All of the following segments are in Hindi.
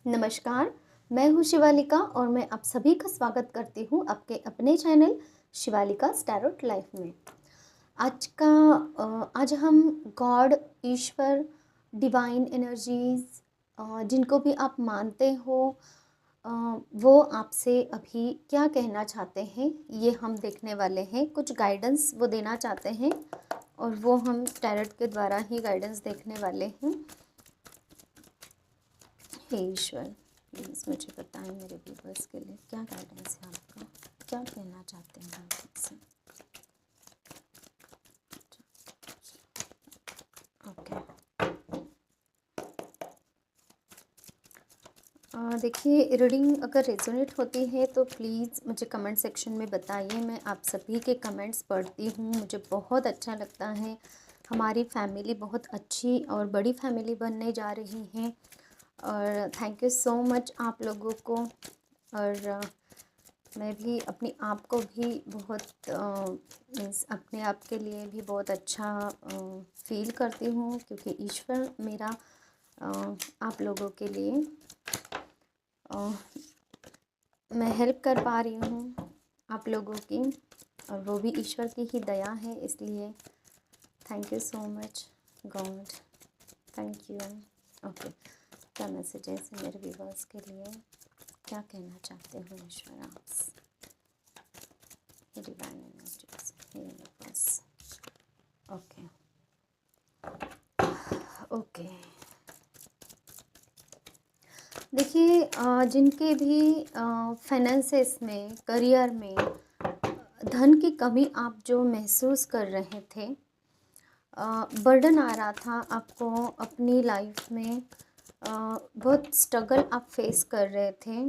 नमस्कार, मैं हूँ शिवालिका और मैं आप सभी का स्वागत करती हूँ आपके अपने चैनल शिवालिका टैरोट लाइफ में। आज हम गॉड, ईश्वर, डिवाइन एनर्जीज, जिनको भी आप मानते हो, अ, वो आपसे अभी क्या कहना चाहते हैं ये हम देखने वाले हैं। कुछ गाइडेंस वो देना चाहते हैं और वो हम टैरोट के द्वारा ही गाइडेंस देखने वाले हैं। हे ईश्वर, प्लीज़ मुझे बताएं मेरे व्यूवर्स के लिए क्या गाइडेंस है आपका, क्या कहना चाहते हैं आप मुझसे। ओके, देखिए, रीडिंग अगर रेजोनेट होती है तो प्लीज़ मुझे कमेंट सेक्शन में बताइए। मैं आप सभी के कमेंट्स पढ़ती हूँ, मुझे बहुत अच्छा लगता है। हमारी फैमिली बहुत अच्छी और बड़ी फैमिली बनने जा रही है और थैंक यू सो मच आप लोगों को। और मैं भी अपने आप को भी बहुत मीन्स अपने आप के लिए भी बहुत अच्छा फील करती हूँ, क्योंकि ईश्वर मेरा आप लोगों के लिए मैं हेल्प कर पा रही हूँ आप लोगों की, और वो भी ईश्वर की ही दया है। इसलिए thank you so much God, thank you. Okay, क्या मैसेजेस है मेरे व्यूअर्स के लिए, क्या कहना चाहते हो ईश्वर आपसे, divine energies, universe. Okay okay, देखिए, जिनके भी फाइनेंसेस में, करियर में धन की कमी आप जो महसूस कर रहे थे, बर्डन आ रहा था आपको अपनी लाइफ में, बहुत स्ट्रगल आप फेस कर रहे थे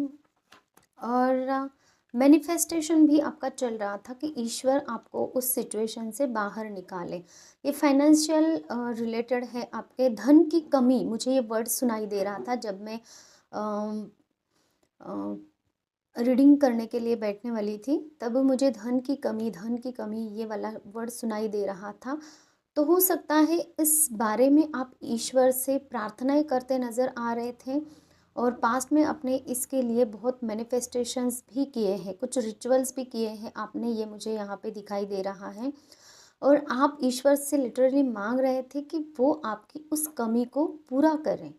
और मैनिफेस्टेशन भी आपका चल रहा था कि ईश्वर आपको उस सिचुएशन से बाहर निकाले। ये फाइनेंशियल रिलेटेड है, आपके धन की कमी, मुझे ये वर्ड सुनाई दे रहा था जब मैं रीडिंग करने के लिए बैठने वाली थी, तब मुझे धन की कमी ये वाला वर्ड सुनाई दे रहा था। तो हो सकता है इस बारे में आप ईश्वर से प्रार्थनाएं करते नज़र आ रहे थे और पास्ट में अपने इसके लिए बहुत मैनिफेस्टेशंस भी किए हैं, कुछ रिचुअल्स भी किए हैं आपने, ये मुझे यहाँ पे दिखाई दे रहा है। और आप ईश्वर से लिटरली मांग रहे थे कि वो आपकी उस कमी को पूरा करें।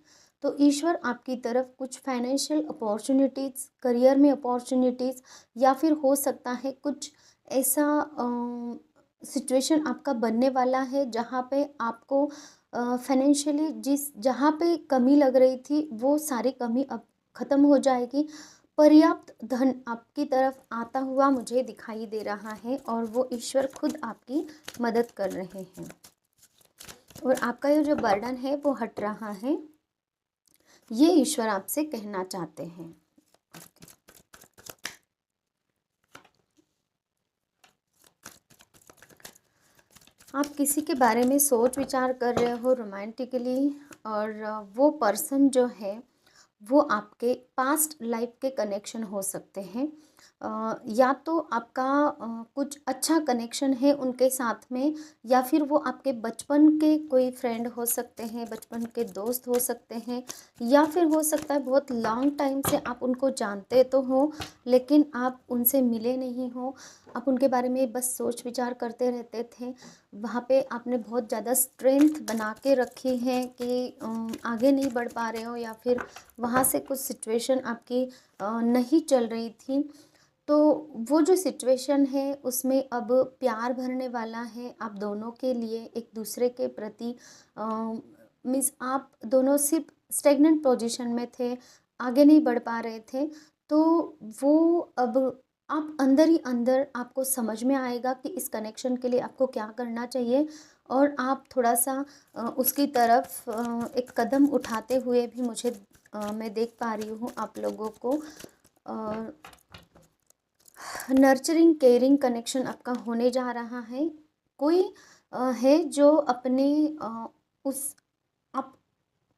तो ईश्वर आपकी तरफ कुछ फाइनेंशियल अपॉर्चुनिटीज़, करियर में अपॉर्चुनिटीज़, या फिर हो सकता है कुछ ऐसा सिचुएशन आपका बनने वाला है जहाँ पे आपको फाइनेंशियली जहाँ पे कमी लग रही थी वो सारी कमी अब ख़त्म हो जाएगी। पर्याप्त धन आपकी तरफ आता हुआ मुझे दिखाई दे रहा है और वो ईश्वर खुद आपकी मदद कर रहे हैं और आपका ये जो बर्डन है वो हट रहा है, ये ईश्वर आपसे कहना चाहते हैं। आप किसी के बारे में सोच विचार कर रहे हो रोमांटिकली, और वो पर्सन जो है वो आपके पास्ट लाइफ के कनेक्शन हो सकते हैं। या तो आपका कुछ अच्छा कनेक्शन है उनके साथ में, या फिर वो आपके बचपन के कोई फ्रेंड हो सकते हैं, बचपन के दोस्त हो सकते हैं, या फिर हो सकता है बहुत लॉन्ग टाइम से आप उनको जानते तो हो लेकिन आप उनसे मिले नहीं हो, आप उनके बारे में बस सोच विचार करते रहते थे। वहाँ पे आपने बहुत ज़्यादा स्ट्रेंथ बना के रखी है कि आगे नहीं बढ़ पा रहे हो, या फिर वहाँ से कुछ सिचुएशन आपकी नहीं चल रही थी। तो वो जो सिचुएशन है उसमें अब प्यार भरने वाला है आप दोनों के लिए, एक दूसरे के प्रति। मीन्स आप दोनों सिर्फ स्टेगनेंट पोजीशन में थे, आगे नहीं बढ़ पा रहे थे। तो वो अब आप अंदर ही अंदर आपको समझ में आएगा कि इस कनेक्शन के लिए आपको क्या करना चाहिए, और आप थोड़ा सा उसकी तरफ एक कदम उठाते हुए भी मुझे मैं देख पा रही हूँ आप लोगों को। नर्चरिंग केयरिंग कनेक्शन आपका होने जा रहा है। कोई है जो अपने उस आप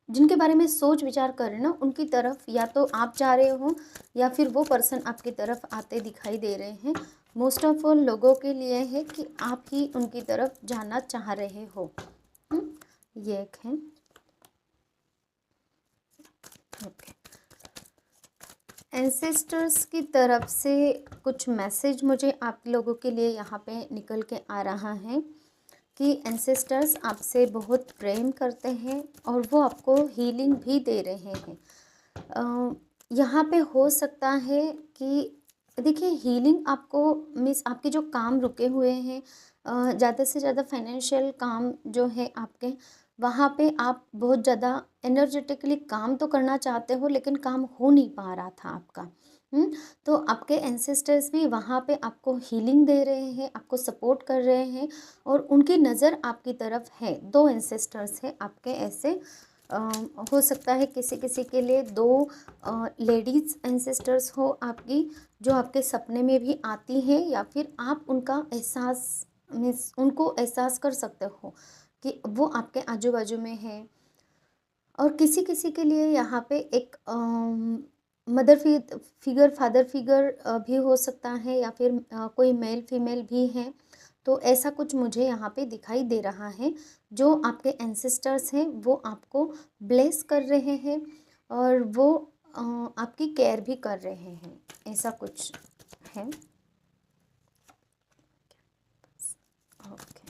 जिनके बारे में सोच विचार कर रहे हैं ना उनकी तरफ, या तो आप जा रहे हो या फिर वो पर्सन आपकी तरफ आते दिखाई दे रहे हैं। मोस्ट ऑफ ऑल लोगों के लिए है कि आप ही उनकी तरफ जाना चाह रहे हो। ये एक है। ओके, एंसेस्टर्स की तरफ से कुछ मैसेज मुझे आप लोगों के लिए यहाँ पे निकल के आ रहा है कि एंसेस्टर्स आपसे बहुत प्रेम करते हैं और वो आपको हीलिंग भी दे रहे हैं। यहाँ पे हो सकता है कि देखिए हीलिंग आपको मीन्स आपके जो काम रुके हुए हैं, ज़्यादा से ज़्यादा फाइनेंशियल काम जो है आपके, वहाँ पे आप बहुत ज़्यादा एनर्जेटिकली काम तो करना चाहते हो लेकिन काम हो नहीं पा रहा था आपका। तो आपके एंसेस्टर्स भी वहाँ पे आपको हीलिंग दे रहे हैं, आपको सपोर्ट कर रहे हैं और उनकी नज़र आपकी तरफ है। 2 एंसेस्टर्स हैं आपके ऐसे। हो सकता है किसी किसी के लिए 2 लेडीज़ एंसेस्टर्स हो आपकी, जो आपके सपने में भी आती हैं या फिर आप उनका एहसास मीन्स उनको एहसास कर सकते हो कि वो आपके आजू बाजू में है। और किसी किसी के लिए यहाँ पे एक मदर फिगर, फादर फिगर भी हो सकता है या फिर कोई मेल फीमेल भी हैं। तो ऐसा कुछ मुझे यहाँ पे दिखाई दे रहा है। जो आपके एंसेस्टर्स हैं वो आपको ब्लेस कर रहे हैं और वो आपकी केयर भी कर रहे हैं, ऐसा कुछ है। ओके,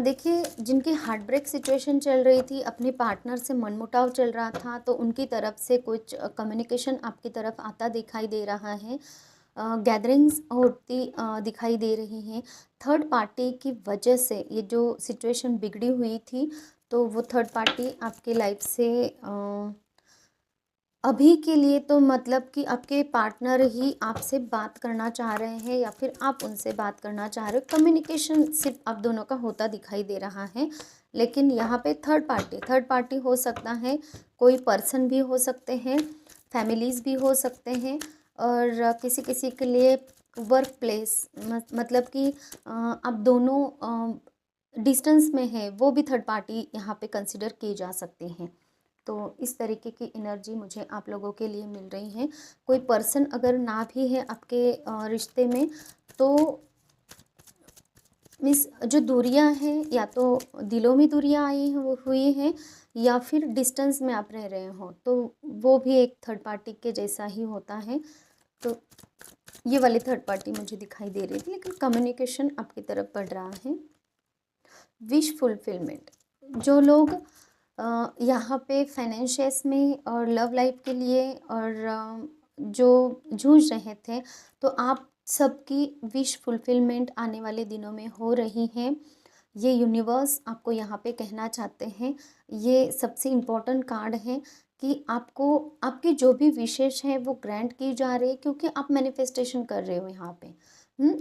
देखिए जिनकी हार्ट ब्रेक सिचुएशन चल रही थी, अपने पार्टनर से मनमुटाव चल रहा था, तो उनकी तरफ से कुछ कम्युनिकेशन आपकी तरफ आता दिखाई दे रहा है। गैदरिंग्स होती दिखाई दे रही हैं। थर्ड पार्टी की वजह से ये जो सिचुएशन बिगड़ी हुई थी, तो वो थर्ड पार्टी आपकी लाइफ से अभी के लिए तो मतलब कि आपके पार्टनर ही आपसे बात करना चाह रहे हैं या फिर आप उनसे बात करना चाह रहे हो। कम्युनिकेशन सिर्फ आप दोनों का होता दिखाई दे रहा है। लेकिन यहाँ पे थर्ड पार्टी हो सकता है, कोई पर्सन भी हो सकते हैं, फैमिलीज़ भी हो सकते हैं और किसी किसी के लिए वर्क प्लेस, मतलब कि आप दोनों डिस्टेंस में है, वो भी थर्ड पार्टी यहाँ पे कंसिडर की जा सकते हैं। तो इस तरीके की एनर्जी मुझे आप लोगों के लिए मिल रही है। कोई पर्सन अगर ना भी है आपके रिश्ते में, तो मीन्स जो दूरियां हैं या तो दिलों में दूरियां आई हुई हैं या फिर डिस्टेंस में आप रह रहे हो, तो वो भी एक थर्ड पार्टी के जैसा ही होता है। तो ये वाली थर्ड पार्टी मुझे दिखाई दे रही थी, लेकिन कम्युनिकेशन आपकी तरफ बढ़ रहा है। विश फुलफिलमेंट, जो लोग यहाँ पे फाइनेंशियस में और लव लाइफ के लिए और जो जूझ रहे थे, तो आप सबकी विश फुलफिलमेंट आने वाले दिनों में हो रही है। ये यूनिवर्स आपको यहाँ पे कहना चाहते हैं, ये सबसे इम्पोर्टेंट कार्ड है कि आपको आपकी जो भी विशेष है वो ग्रांट की जा रही है, क्योंकि आप मैनिफेस्टेशन कर रहे हो यहाँ पे।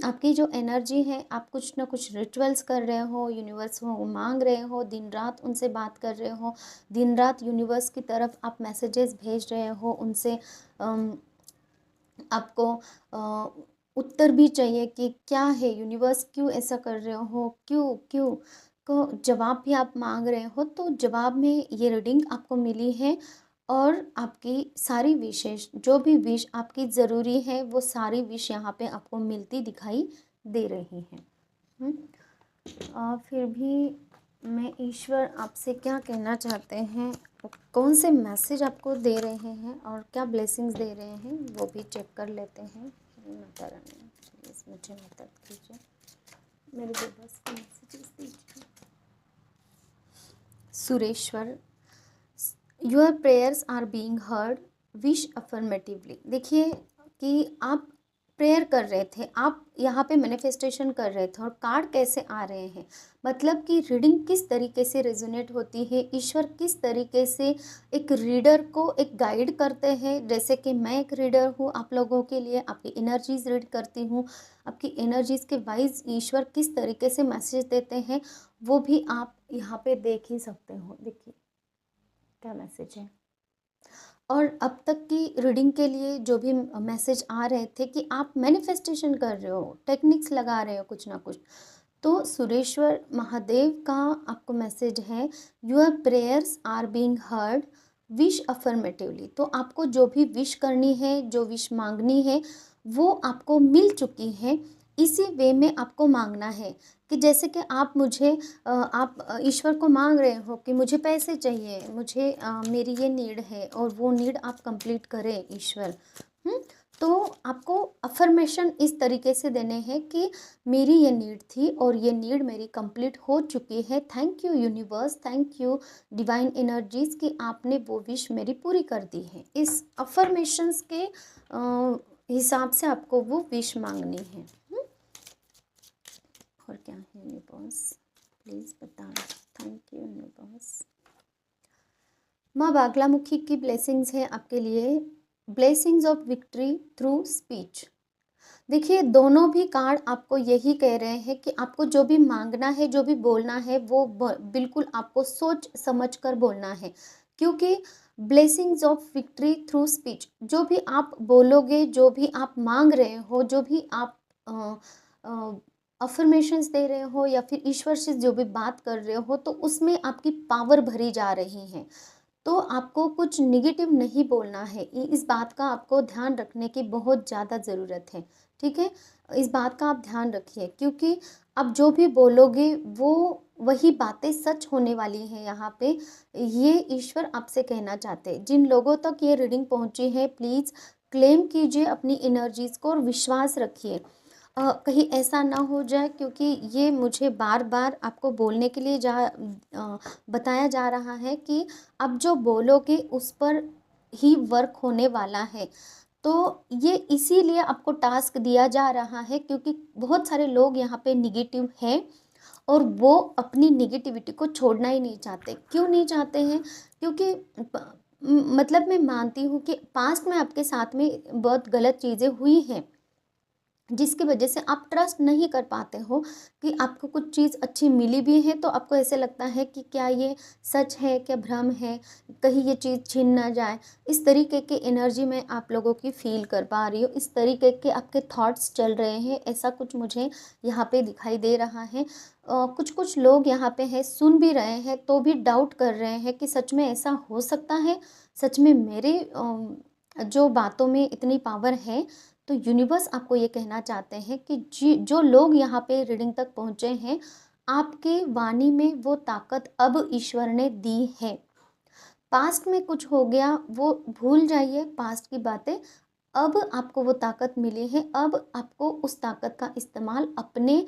आपकी जो एनर्जी है, आप कुछ ना कुछ रिचुअल्स कर रहे हो, यूनिवर्स को मांग रहे हो, दिन रात उनसे बात कर रहे हो, दिन रात यूनिवर्स की तरफ आप मैसेजेस भेज रहे हो उनसे। आपको उत्तर भी चाहिए कि क्या है यूनिवर्स, क्यों ऐसा कर रहे हो, क्यों क्यों को जवाब भी आप मांग रहे हो। तो जवाब में ये रीडिंग आपको मिली है और आपकी सारी विशेष जो भी विश आपकी ज़रूरी है, वो सारी विश यहाँ पे आपको मिलती दिखाई दे रही हैं। फिर भी मैं ईश्वर आपसे क्या कहना चाहते हैं, कौन से मैसेज आपको दे रहे हैं और क्या ब्लेसिंग्स दे रहे हैं, वो भी चेक कर लेते हैं। माता रानी प्लीज़ मुझे मदद कीजिए, मेरे को बस मैसेजेस दीजिए। Sureshwar, your prayers are being heard, wish affirmatively. देखिए कि आप प्रेयर कर रहे थे, आप यहाँ पे मैनिफेस्टेशन कर रहे थे और कार्ड कैसे आ रहे हैं, मतलब कि रीडिंग किस तरीके से रेजोनेट होती है, ईश्वर किस तरीके से एक रीडर को एक गाइड करते हैं। जैसे कि मैं एक रीडर हूँ, आप लोगों के लिए आपकी एनर्जीज रीड करती हूँ, आपकी एनर्जीज के वाइज ईश्वर किस तरीके से मैसेज देते हैं, वो भी आप यहाँ पे देख ही सकते हो। देखिए क्या मैसेज है। और अब तक की रीडिंग के लिए जो भी मैसेज आ रहे थे कि आप मैनिफेस्टेशन कर रहे हो, टेक्निक्स लगा रहे हो कुछ ना कुछ, तो सुरेश्वर महादेव का आपको मैसेज है, your prayers are being heard, wish affirmatively. तो आपको जो भी विश करनी है, जो विश मांगनी है, वो आपको मिल चुकी है। इसी वे में आपको मांगना है कि जैसे कि आप मुझे आप ईश्वर को मांग रहे हो कि मुझे पैसे चाहिए, मुझे मेरी ये नीड है और वो नीड आप कंप्लीट करें ईश्वर। हुँ? तो आपको अफ़र्मेशन इस तरीके से देने हैं कि मेरी ये नीड थी और ये नीड मेरी कंप्लीट हो चुकी है। Thank you universe, thank you divine energies कि आपने वो विश मेरी पूरी कर दी है। इस अफ़र्मेशंस के हिसाब से आपको वो विश मांगनी है। और क्या है यूनिवर्स, प्लीज़ बताएं। Thank you universe. माँ बागलामुखी की ब्लेसिंग्स है आपके लिए, blessings of victory through speech. देखिए दोनों भी कार्ड आपको यही कह रहे हैं कि आपको जो भी मांगना है, जो भी बोलना है, वो बिल्कुल आपको सोच समझ कर बोलना है, क्योंकि blessings of victory through speech, जो भी आप बोलोगे, जो भी आप मांग रहे हो, जो भी आप अफर्मेशंस दे रहे हो या फिर ईश्वर से जो भी बात कर रहे हो, तो उसमें आपकी पावर भरी जा रही है। तो आपको कुछ नेगेटिव नहीं बोलना है, इस बात का आपको ध्यान रखने की बहुत ज़्यादा ज़रूरत है। ठीक है, इस बात का आप ध्यान रखिए, क्योंकि आप जो भी बोलोगे वो वही बातें सच होने वाली हैं यहाँ पे। ये ईश्वर आपसे कहना चाहते हैं। जिन लोगों तक ये रीडिंग पहुँची है, प्लीज़ क्लेम कीजिए अपनी एनर्जीज़ को और विश्वास रखिए। कहीं ऐसा ना हो जाए, क्योंकि ये मुझे बार बार आपको बोलने के लिए बताया जा रहा है कि आप जो बोलोगे उस पर ही वर्क होने वाला है। तो ये इसीलिए आपको टास्क दिया जा रहा है, क्योंकि बहुत सारे लोग यहाँ पे निगेटिव हैं और वो अपनी निगेटिविटी को छोड़ना ही नहीं चाहते। क्यों नहीं चाहते हैं? क्योंकि मतलब मैं मानती हूँ कि पास्ट में आपके साथ में बहुत गलत चीज़ें हुई हैं, जिसकी वजह से आप ट्रस्ट नहीं कर पाते हो कि आपको कुछ चीज़ अच्छी मिली भी है, तो आपको ऐसे लगता है कि क्या ये सच है, क्या भ्रम है, कहीं ये चीज़ छीन ना जाए। इस तरीके की एनर्जी मैं आप लोगों की फ़ील कर पा रही हूँ, इस तरीके के आपके थॉट्स चल रहे हैं, ऐसा कुछ मुझे यहाँ पे दिखाई दे रहा है। कुछ कुछ लोग यहाँ पे हैं, सुन भी रहे हैं तो भी डाउट कर रहे हैं कि सच में ऐसा हो सकता है, सच में मेरे जो बातों में इतनी पावर है। तो यूनिवर्स आपको ये कहना चाहते हैं कि जो लोग यहाँ पे रीडिंग तक पहुँचे हैं, आपके वाणी में वो ताकत अब ईश्वर ने दी है। पास्ट में कुछ हो गया वो भूल जाइए, पास्ट की बातें। अब आपको वो ताकत मिली है, अब आपको उस ताकत का इस्तेमाल अपने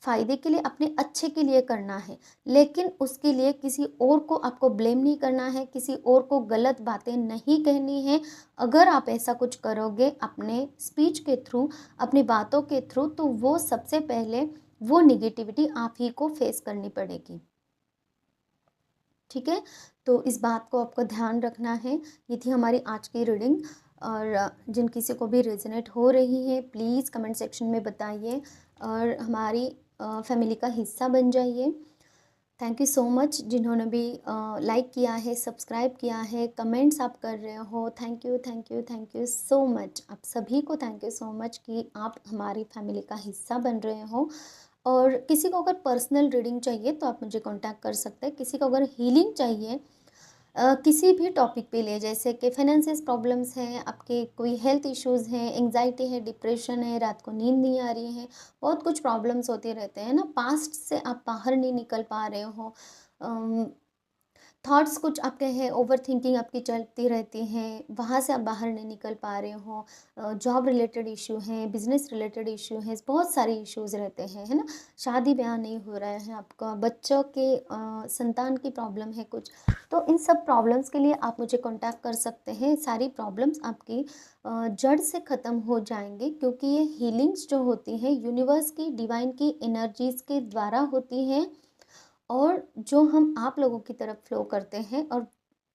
फ़ायदे के लिए, अपने अच्छे के लिए करना है। लेकिन उसके लिए किसी और को आपको ब्लेम नहीं करना है, किसी और को गलत बातें नहीं कहनी है। अगर आप ऐसा कुछ करोगे अपने स्पीच के थ्रू, अपनी बातों के थ्रू, तो वो सबसे पहले वो नेगेटिविटी आप ही को फेस करनी पड़ेगी। ठीक है, तो इस बात को आपको ध्यान रखना है। ये थी हमारी आज की रीडिंग, और जिन किसी को भी रेजोनेट हो रही है प्लीज़ कमेंट सेक्शन में बताइए और हमारी फैमिली का हिस्सा बन जाइए। थैंक यू सो मच जिन्होंने भी लाइक किया है, सब्सक्राइब किया है, कमेंट्स आप कर रहे हो। Thank you, thank you, thank you so much. आप सभी को थैंक यू सो मच कि आप हमारी फैमिली का हिस्सा बन रहे हो। और किसी को अगर पर्सनल रीडिंग चाहिए तो आप मुझे कांटेक्ट कर सकते हैं। किसी को अगर हीलिंग चाहिए किसी भी टॉपिक पे ले, जैसे कि फाइनेंशियल प्रॉब्लम्स हैं, आपके कोई हेल्थ इश्यूज़ हैं, एंग्जाइटी है, डिप्रेशन है, रात को नींद नहीं आ रही है, बहुत कुछ प्रॉब्लम्स होते रहते हैं ना, पास्ट से आप बाहर नहीं निकल पा रहे हो, थॉट्स कुछ आपके हैं, ओवरथिंकिंग आपकी चलती रहती हैं, वहाँ से आप बाहर नहीं निकल पा रहे हो, जॉब रिलेटेड इशू हैं, बिजनेस रिलेटेड इशू हैं, बहुत सारे इश्यूज़ रहते हैं, है ना, शादी ब्याह नहीं हो रहा है आपका, बच्चों के संतान की प्रॉब्लम है कुछ, तो इन सब प्रॉब्लम्स के लिए आप मुझे कांटेक्ट कर सकते हैं। सारी प्रॉब्लम्स आपकी जड़ से ख़त्म हो जाएंगे, क्योंकि ये हीलिंग्स जो होती हैं यूनिवर्स की, डिवाइन की एनर्जीज़ के द्वारा होती हैं, और जो हम आप लोगों की तरफ फ्लो करते हैं, और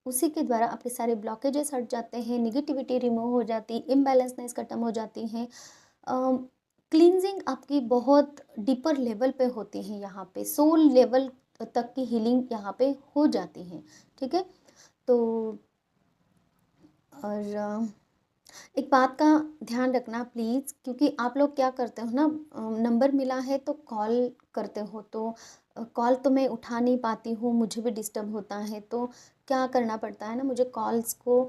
उसी के द्वारा आपके सारे ब्लॉकेजेस हट जाते हैं, निगेटिविटी रिमूव हो जाती, इम्बैलेंसनेस खत्म हो जाती हैं, क्लींजिंग आपकी बहुत डीपर लेवल पे होती है, यहाँ पे सोल लेवल तक की हीलिंग यहाँ पे हो जाती है। ठीक है, तो और एक बात का ध्यान रखना प्लीज़, क्योंकि आप लोग क्या करते हो ना, नंबर मिला है तो कॉल करते हो, तो कॉल तो मैं उठा नहीं पाती हूँ, मुझे भी डिस्टर्ब होता है, तो क्या करना पड़ता है ना, मुझे कॉल्स को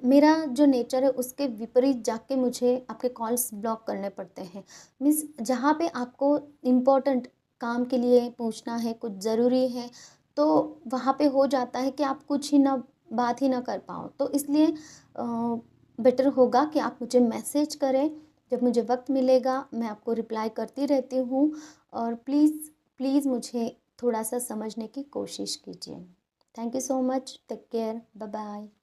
मेरा जो नेचर है उसके विपरीत जाके मुझे आपके कॉल्स ब्लॉक करने पड़ते हैं। मीन्स जहाँ पे आपको इम्पोर्टेंट काम के लिए पूछना है, कुछ ज़रूरी है, तो वहाँ पे हो जाता है कि आप कुछ ही ना बात ही ना कर पाओ। तो इसलिए बेटर होगा कि आप मुझे मैसेज करें, जब मुझे वक़्त मिलेगा मैं आपको रिप्लाई करती रहती हूँ। और प्लीज़, प्लीज़ मुझे थोड़ा-सा समझने की कोशिश कीजिए। Thank you so much. Take care. Bye bye.